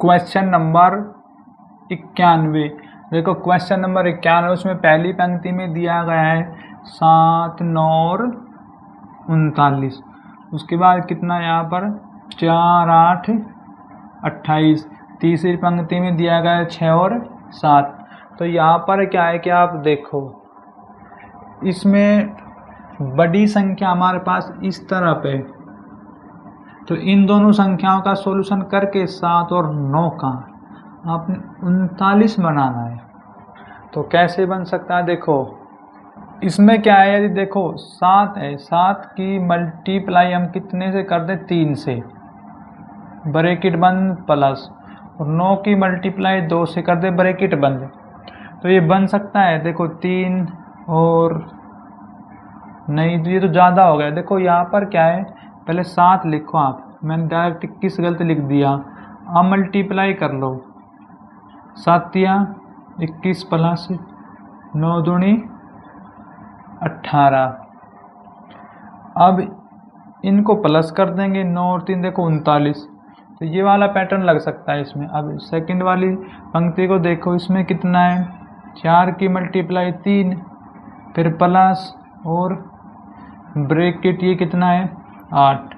Question number 91। देखो question number 91, उसमें पहली पंक्ति में दिया गया है 7, 9 और 39। उसके बाद कितना यहाँ पर 4, 8, 28। तीसरी पंक्ति में दिया गया है 6 और 7। तो यहाँ पर क्या है कि आप देखो, इसमें बड़ी संख्या हमारे पास इस तरफ है, तो इन दोनों संख्याओं का सॉल्यूशन करके 7 और 9 का आपने 39 बनाना है। तो कैसे बन सकता है? देखो इसमें क्या है, यदि देखो 7 है, 7 की मल्टीप्लाई हम कितने से कर दें? 3 से, ब्रैकेट बंद प्लस, और 9 की मल्टीप्लाई 2 से कर दे, ब्रैकेट बंद। तो ये बन सकता है। देखो 3 और नहीं, ये तो ज़्यादा हो गया। देखो यहाँ पर क्या है, पहले 7 लिखो आप, मैंने डायरेक्ट 21 गलत लिख दिया। अब मल्टीप्लाई कर लो, 7 या 21 प्लस 9 दूनी 18। अब इनको प्लस कर देंगे, 9 और 3 देखो 39। तो ये वाला पैटर्न लग सकता है इसमें। अब सेकंड वाली पंक्ति को देखो, इसमें कितना है? 4 की मल्टीप्लाई 3, फिर प्लस और ब्रैकेट, ये कितना है? 8,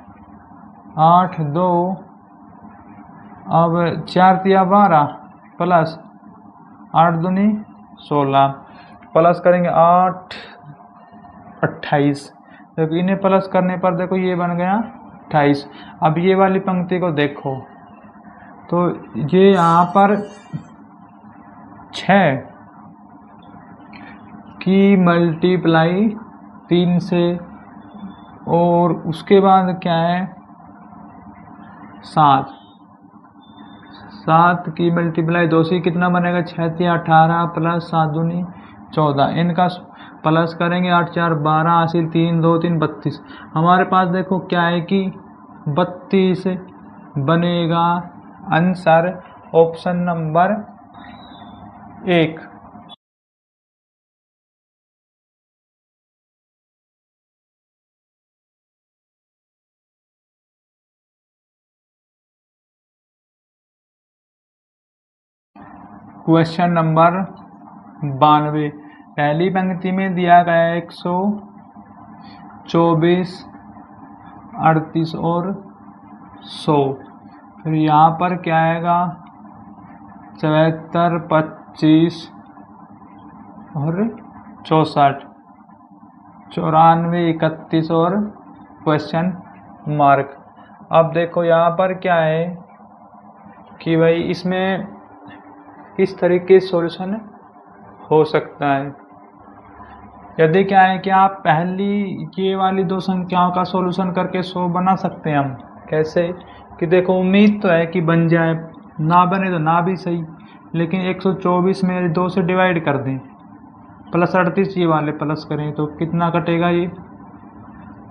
8, 2, अब 4 तिया 12 प्लस 8 दूनी 16, प्लस करेंगे 8, 28। देखो इन्हें प्लस करने पर देखो ये बन गया 28। अब ये वाली पंक्ति को देखो, तो ये यहाँ पर 6 की मल्टीप्लाई 3 से, और उसके बाद क्या है 7 की मल्टीप्लाई 2 से कितना बनेगा? 6 तिया 18 प्लस 7 दूनी 14। इनका प्लस करेंगे, 8, 4, 12, हासिल 3, 2, 3, 32। हमारे पास देखो क्या है कि 32 बनेगा। Answer option number 1। Question number 92। पहली पंक्ति में दिया गया है 124, 38 और 100। फिर यहाँ पर क्या आएगा? 74, 25 और 64, 94, 31 और क्वेश्चन मार्क। अब देखो यहाँ पर क्या है कि भाई इसमें किस तरीके से सॉल्यूशन हो सकता है। यदि क्या है कि आप पहली ये वाली दो संख्याओं का सॉल्यूशन करके 100 बना सकते हैं हम। कैसे कि देखो उम्मीद तो है कि बन जाए, ना बने तो ना भी सही, लेकिन 124 में 2 से डिवाइड कर दें, प्लस 38 ये वाले प्लस करें तो कितना कटेगा? ये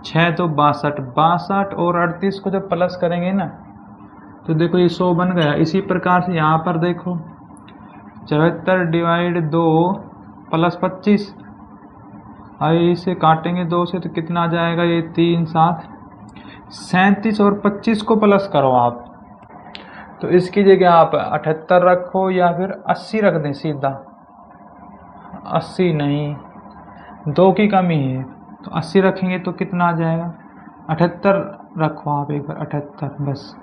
6 तो 62 और 38 को जब प्लस करेंगे ना तो देखो ये 100 बन गया। इसी प्रकार से यहाँ पर देखो 74 डिवाइड 2 प्लस 25, आइए इसे काटेंगे 2 से तो कितना आ जाएगा? ये 3, 7, 37 और 25 को प्लस करो आप, तो इसकी जगह आप 78 रखो या फिर 80 रख दें सीधा। 80 नहीं, 2 की कमी है तो 80 रखेंगे तो कितना आ जाएगा? 78 रखो आप एक बार, 78 बस।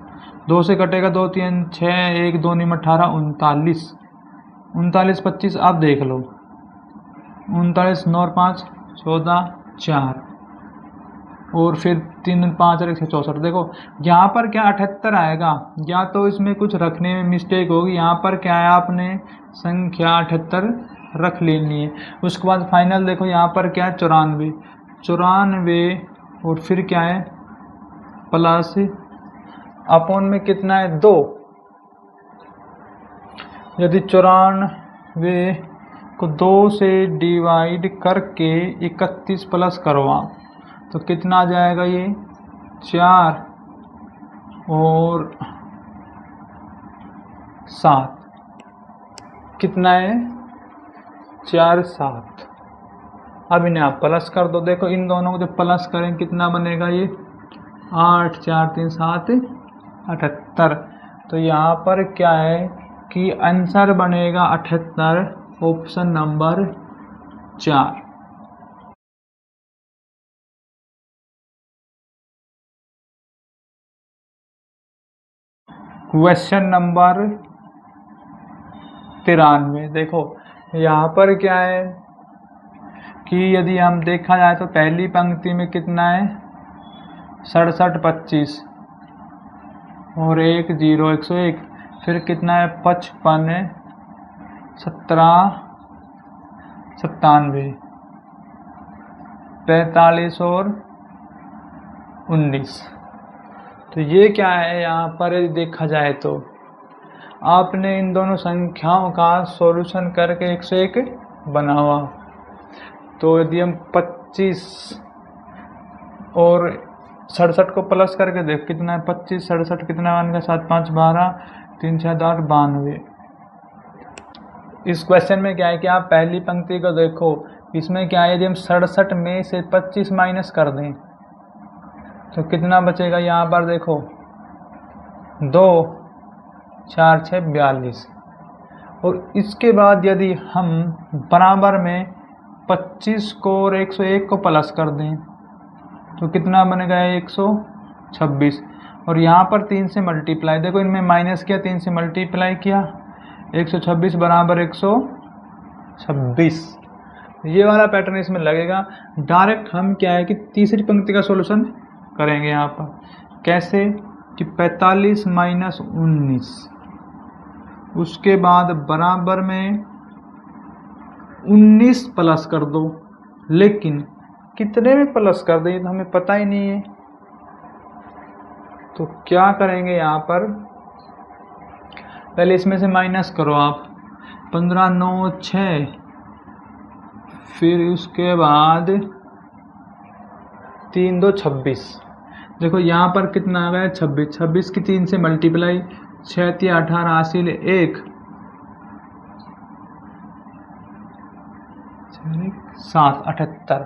2 से कटेगा 2, 3, 6, 1, 2, 9, 18, 39, 39, 25 आप देख लो। 39, 9 और 5, 14, 4 और फिर 3, 5 और 164। देखो यहाँ पर क्या 78 आएगा, या तो इसमें कुछ रखने में मिस्टेक होगी। यहाँ पर क्या है, आपने संख्या 78 रख लेनी है। उसके बाद फाइनल देखो यहाँ पर क्या है 94, 94 और फिर क्या है प्लस अपॉन में कितना है 2। यदि 94 को 2 से डिवाइड करके 31 प्लस करो आप तो कितना आ जाएगा? ये 4 और 7 कितना है? 4, 7। अब इन्हें आप प्लस कर दो। देखो इन दोनों को जब प्लस करें कितना बनेगा? ये 8, 4, 3, 7, 78। तो यहाँ पर क्या है कि आंसर बनेगा 78, ऑप्शन नंबर 4। Question number 93। देखो यहाँ पर क्या है कि यदि हम देखा जाए तो पहली पंक्ति में कितना है 67 25 और 1 0 101, फिर कितना है 55 17 97 45 और 19। तो ये क्या है यहाँ पर यदि देखा जाए तो आपने इन दोनों संख्याओं का सॉल्यूशन करके 101 बना हुआ। तो यदि हम 25 और 67 को प्लस करके देख कितना है 25 67 कितना बनेगा 7 5 12 3 6 10 92। इस क्वेश्चन में क्या है कि आप पहली पंक्ति को देखो, इसमें क्या है यदि हम 67 में से 25 माइनस कर दें तो कितना बचेगा। यहाँ पर देखो 2 4 6 42 और इसके बाद यदि हम बराबर में 25 को और 101 को प्लस कर दें तो कितना बनेगा 126 और यहाँ पर 3 से मल्टीप्लाई, देखो इनमें माइनस किया 3 से मल्टीप्लाई किया 126 बराबर 126। ये वाला पैटर्न इसमें लगेगा। डायरेक्ट हम क्या है कि तीसरी पंक्ति का सॉल्यूशन करेंगे। यहाँ पर कैसे कि 45 माइनस 19, उसके बाद बराबर में 19 प्लस कर दो, लेकिन कितने में प्लस कर दें तो हमें पता ही नहीं है। तो क्या करेंगे यहाँ पर पहले इसमें से माइनस करो आप 15 9 6, फिर उसके बाद 3 2 26। देखो यहाँ पर कितना आ गया 26, 26 की 3 से मल्टीप्लाई 6 3 18 हासिल 1 7 78।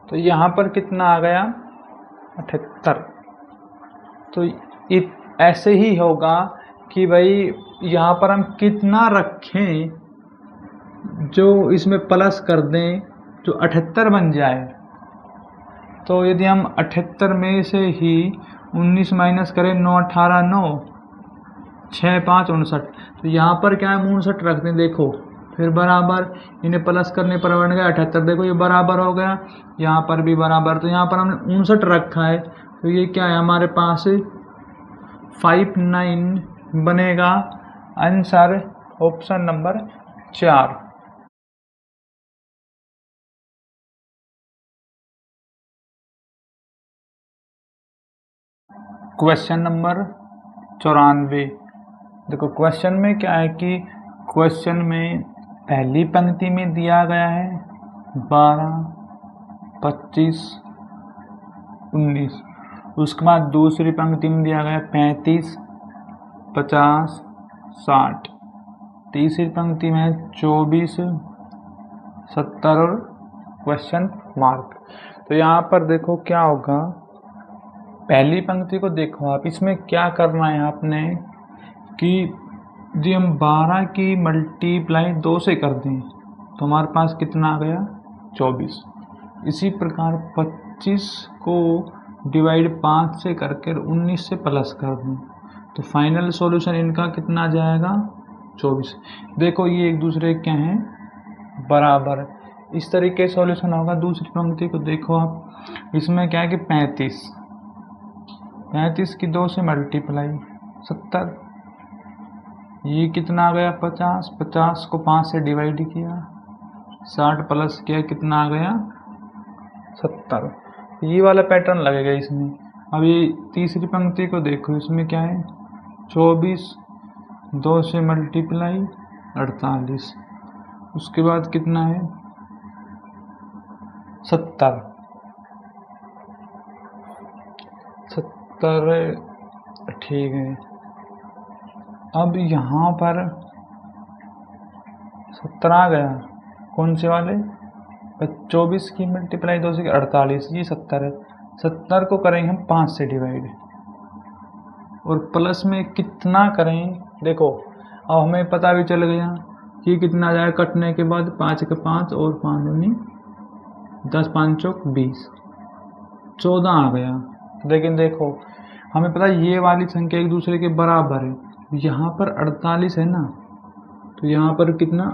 तो यहाँ पर कितना आ गया 78। तो ऐसे ही होगा कि भाई यहाँ पर हम कितना रखें जो इसमें प्लस कर दें जो 78 बन जाए। तो यदि हम 78 में से ही 19 माइनस करें 9 18 9 6 5 59, तो यहाँ पर क्या है 59 रख दें। देखो फिर बराबर इन्हें प्लस करने पर बन गया 78। देखो ये बराबर हो गया, यहाँ पर भी बराबर। तो यहाँ पर हमने 59 रखा है, तो ये क्या है हमारे पास 59 बनेगा। Answer option number 4। Question number 94। देखो क्वेश्चन में क्या है कि क्वेश्चन में पहली पंक्ति में दिया गया है 12 25 19, उसके बाद दूसरी पंक्ति में दिया गया 35 50 60, तीसरी पंक्ति में 24 70 और क्वेश्चन मार्क। तो यहाँ पर देखो क्या होगा, पहली पंक्ति को देखो आप, इसमें क्या करना है आपने कि यदि हम 12 की मल्टीप्लाई 2 से कर दें तो हमारे पास कितना आ गया 24। इसी प्रकार 25 को डिवाइड 5 से करके 19 से प्लस कर दें तो फाइनल सॉल्यूशन इनका कितना आ जाएगा 24। देखो ये एक दूसरे क्या हैं बराबर। इस तरीके से सॉल्यूशन होगा। दूसरी पंक्ति को देखो आप, इसमें क्या है कि 35 की 2 से मल्टीप्लाई 70, ये कितना आ गया 50, 50 को 5 से डिवाइड किया 60 प्लस किया कितना आ गया 70। ये वाला पैटर्न लगेगा इसमें। अब ये तीसरी पंक्ति को देखो, इसमें क्या है 24 2 से मल्टीप्लाई 48, उसके बाद कितना है 70 ठीक है। अब यहाँ पर 70 आ गया, कौन से वाले 24 की मल्टीप्लाई 2 से 48, ये 70 है। 70 को करेंगे हम 5 से डिवाइड, और प्लस में कितना करें। देखो अब हमें पता भी चल गया कि कितना जाएगा कटने के बाद, 5 के 5 और 5 दूनी 10, 5 चौक 20, 14 आ गया। लेकिन देखो हमें पता है ये वाली संख्या एक दूसरे के बराबर है, यहाँ पर 48 है ना, तो यहाँ पर कितना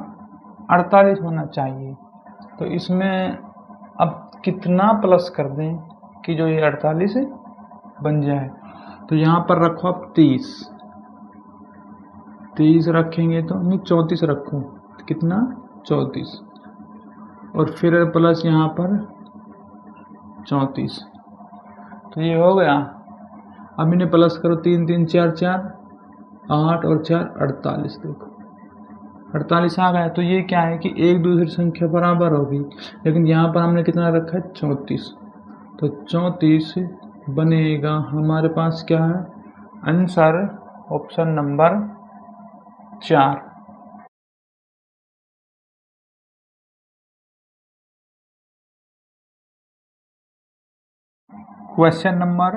48 होना चाहिए। तो इसमें अब कितना प्लस कर दें कि जो ये 48 बन जाए। तो यहाँ पर रखो अब 30 रखेंगे तो नहीं 34 रखो, कितना 34 और फिर प्लस यहाँ पर 34, तो ये हो गया। अब इन्हें प्लस करो, 3 3 4 4 8 और 4 48, देखो 48 आ गया। तो ये क्या है कि एक दूसरी संख्या बराबर होगी, लेकिन यहाँ पर हमने कितना रखा है 34, तो 34 बनेगा हमारे पास क्या है answer, option number 4। Question number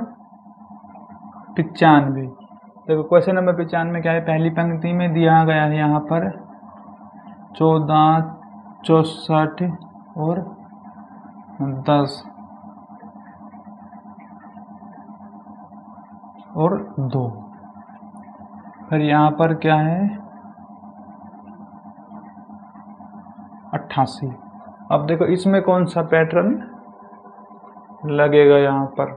95। देखो क्वेश्चन नंबर 95 क्या है, पहली पंक्ति में दिया गया है यहाँ पर 14, 64 और 10 और 2, फिर यहाँ पर क्या है 88। अब देखो इसमें कौन सा पैटर्न लगेगा, यहाँ पर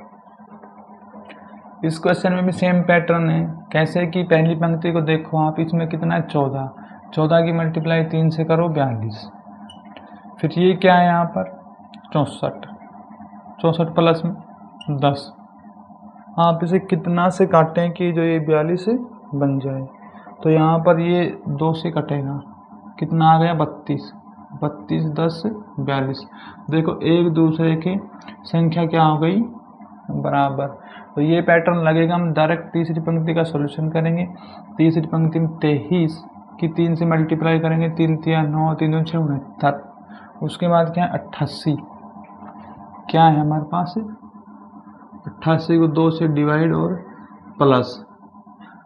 इस क्वेश्चन में भी सेम पैटर्न है। कैसे कि पहली पंक्ति को देखो आप, इसमें कितना है 14, 14 की मल्टीप्लाई 3 से करो 42, फिर ये क्या है यहाँ पर 64, 64 प्लस 10, आप इसे कितना से काटें कि जो ये 42 बन जाए। तो यहाँ पर ये 2 से कटेगा, कितना आ गया 32, 32 10 42। देखो एक दूसरे की संख्या क्या हो गई बराबर। तो ये पैटर्न लगेगा। हम डायरेक्ट तीसरी पंक्ति का सॉल्यूशन करेंगे। तीसरी पंक्ति में 23 की 3 से मल्टीप्लाई करेंगे, 3 3 9, 3 2 6 69। उसके बाद क्या है 88, क्या है हमारे पास 88 को 2 से डिवाइड और प्लस।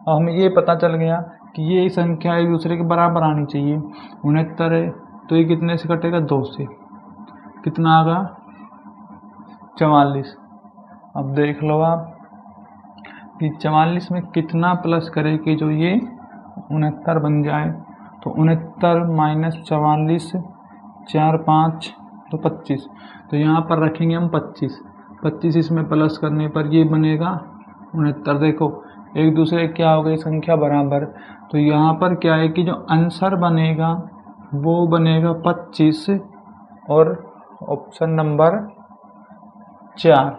अब हमें ये पता चल गया कि ये संख्या एक दूसरे के बराबर आनी चाहिए। 69 है तो ये कितने से कटेगा 2 से, कितना आगा 44। अब देख लो आप कि 44 में कितना प्लस करे कि जो ये 69 बन जाए। तो 69 माइनस 44, 4 5 तो 25, तो यहाँ पर रखेंगे हम 25, 25 इसमें प्लस करने पर ये बनेगा 69। देखो एक दूसरे क्या हो गई संख्या बराबर। तो यहाँ पर क्या है कि जो आंसर बनेगा वो बनेगा 25 और option number 4।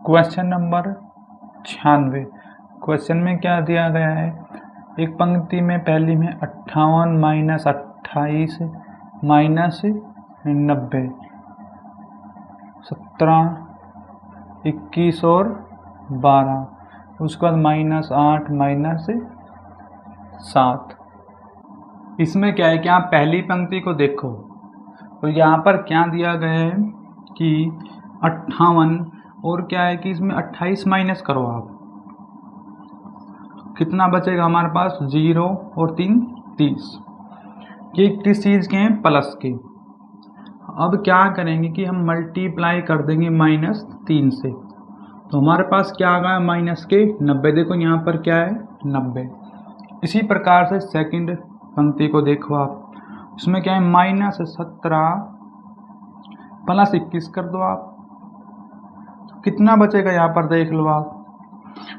Question number 96। Question में क्या दिया गया है, एक पंक्ति में पहली में 58 माइनस 28 माइनस 90, 17, 21 और 12, उसके बाद माइनस 8 माइनस 7। इसमें क्या है कि आप पहली पंक्ति को देखो तो यहाँ पर क्या दिया गया है कि 58 और क्या है कि इसमें 28 माइनस करो आप, कितना बचेगा हमारे पास 0 और 3 30। ये किस चीज़ के हैं प्लस के। अब क्या करेंगे कि हम मल्टीप्लाई कर देंगे -3 से, तो हमारे पास क्या आ गया माइनस के 90। देखो यहाँ पर क्या है 90। इसी प्रकार से सेकंड पंक्ति को देखो आप, उसमें क्या है -17 प्लस 21 कर दो आप, कितना बचेगा यहाँ पर देख लो आप,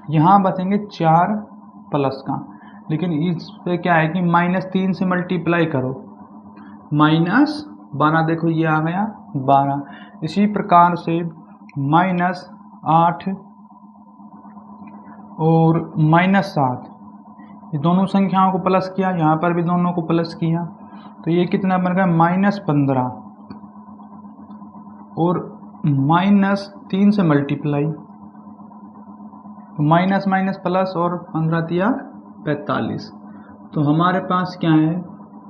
यहाँ बचेंगे 4 प्लस का। लेकिन इस पे क्या है कि -3 से मल्टीप्लाई करो, -12, देखो ये आ गया 12। इसी प्रकार से -8 और -7, ये दोनों संख्याओं को प्लस किया, यहाँ पर भी दोनों को प्लस किया, तो ये कितना बन गया -15 और -3 से मल्टीप्लाई, तो माइनस माइनस प्लस और 15 45। तो हमारे पास क्या है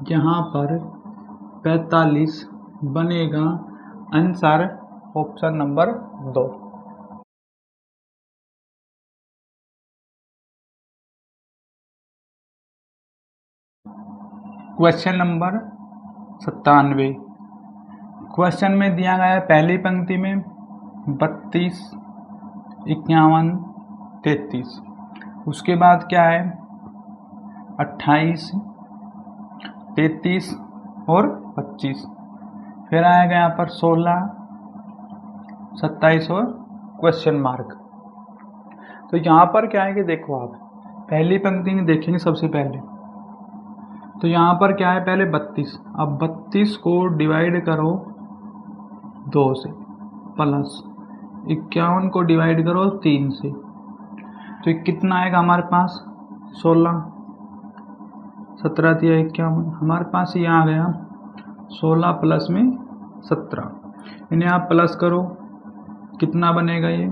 यहाँ पर 45 बनेगा answer option number 2। Question number 97। Question में दिया गया है पहली पंक्ति में 32, 51, 33। उसके बाद क्या है 28, 33 और 25। फिर आएगा यहाँ पर 16, 27 और क्वेश्चन मार्क। तो यहाँ पर क्या है कि देखो आप पहली पंक्ति में देखेंगे सबसे पहले, तो यहाँ पर क्या है पहले 32। अब 32 को डिवाइड करो 2 से, प्लस 51 को डिवाइड करो 3 से, तो ये कितना आएगा हमारे पास 16, 17 दिया 51, हमारे पास ये आ गया 16 प्लस में 17। इन्हें आप प्लस करो, कितना बनेगा ये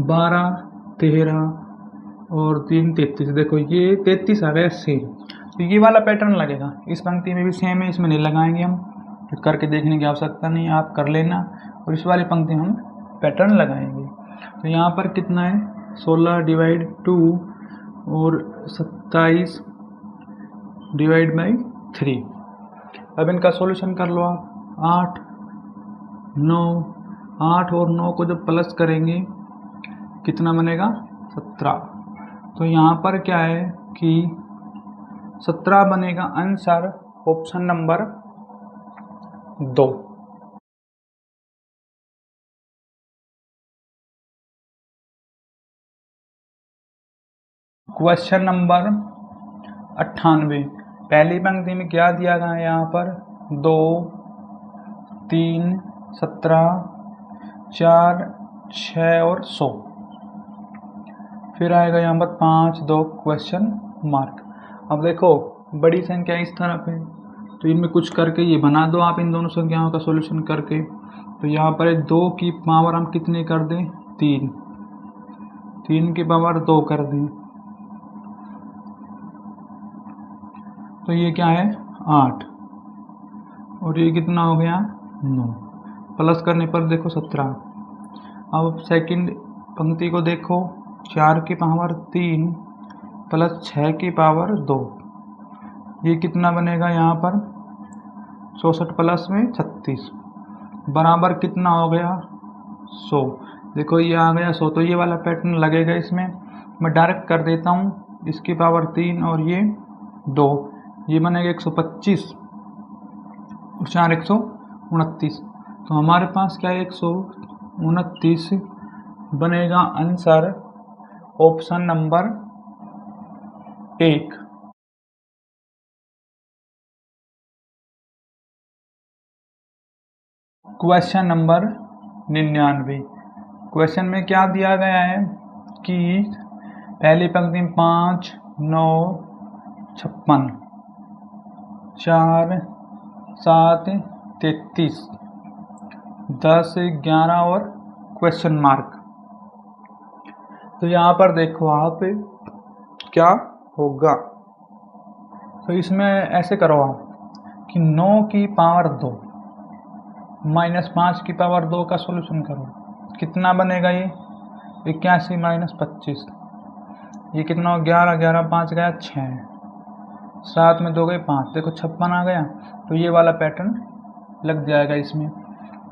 12, 13 और 3 33। देखो ये 33 आ गया सेम। तो ये वाला पैटर्न लगेगा, इस पंक्ति में भी सेम है, इसमें नहीं लगाएंगे हम, तो करके देखने की आवश्यकता नहीं, आप कर लेना। और इस वाली पंक्ति में हम पैटर्न लगाएंगे। तो यहाँ पर कितना है 16 डिवाइड 2 और 27 डिवाइड बाई 3। अब इनका सॉल्यूशन कर लो आप। 8, 9, 8 और 9 को जब प्लस करेंगे कितना बनेगा 17। तो यहाँ पर क्या है कि 17 बनेगा answer option number 2। Question number 98। पहली पंक्ति में क्या दिया गया है यहाँ पर 2, 3, 17, 4, 6 और 100। फिर आएगा यहाँ पर 5, 2 क्वेश्चन मार्क। अब देखो बड़ी संख्या इस तरफ है, तो इनमें कुछ करके ये बना दो आप इन दोनों संख्याओं का सॉल्यूशन करके। तो यहाँ पर 2 की पावर हम कितनी कर दें 3, 3 की पावर 2 कर दें, तो ये क्या है 8 और ये कितना हो गया 9। प्लस करने पर देखो 17। अब सेकंड पंक्ति को देखो, 4 की पावर 3 प्लस 6 की पावर 2, ये कितना बनेगा यहाँ पर 64 प्लस में 36 बराबर कितना हो गया 100। देखो ये आ गया 100। तो ये वाला पैटर्न लगेगा इसमें। मैं डायरेक्ट कर देता हूँ, इसकी पावर 3 और ये 2, ये बनेगा 125 और 4 129। तो हमारे पास क्या है 129 बनेगा answer option number 1। Question number 99। Question में क्या दिया गया है कि पहली पंक्ति में 5, 9, 56, 4, 7, 33, 10, 11 और क्वेश्चन मार्क। तो यहाँ पर देखो आप क्या होगा। तो इसमें ऐसे करो आप कि 9 की पावर 2 माइनस 5 की पावर 2 का सॉल्यूशन करो, कितना बनेगा ये 81 माइनस 25, ये कितना हो 11, 11 5 गया 6, 7 में 2 गए 5, देखो 56 आ गया। तो ये वाला पैटर्न लग जाएगा इसमें।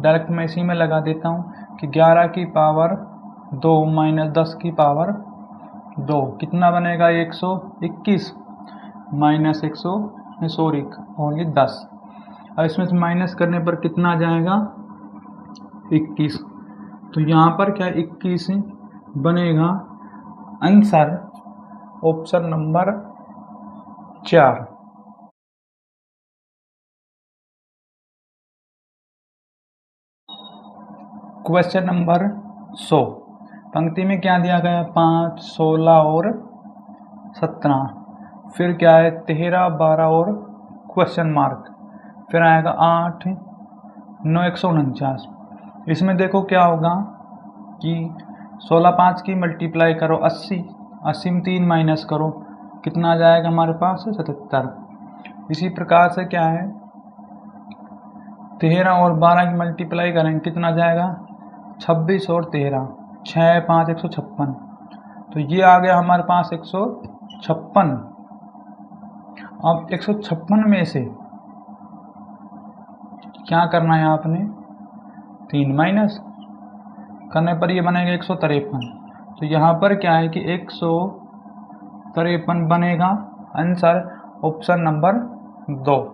डायरेक्ट मैं इसी में लगा देता हूँ कि 11 की पावर 2 माइनस 10 की पावर 2 कितना बनेगा 121 माइनस 100 सॉरी ओनली 10। अब इसमें से माइनस करने पर कितना आ जाएगा 21। तो यहाँ पर क्या 21 बनेगा answer option number 4। Question number 100। पंक्ति में क्या दिया गया 5, 16 और 17। फिर क्या है 13, 12 और क्वेश्चन मार्क। फिर आएगा 8, 9 149। इसमें देखो क्या होगा कि 16 5 की मल्टीप्लाई करो 80, 80 में 3 माइनस करो, कितना आ जाएगा हमारे पास 77। इसी प्रकार से क्या है 13 और 12 की मल्टीप्लाई करेंगे कितना जाएगा, 26 और 13, 6 5 156। तो ये आ गया हमारे पास 156। अब 156 में से क्या करना है आपने, 3 माइनस करने पर ये बनेगा 153। तो यहाँ पर क्या है कि 153 बनेगा। Answer option number 2।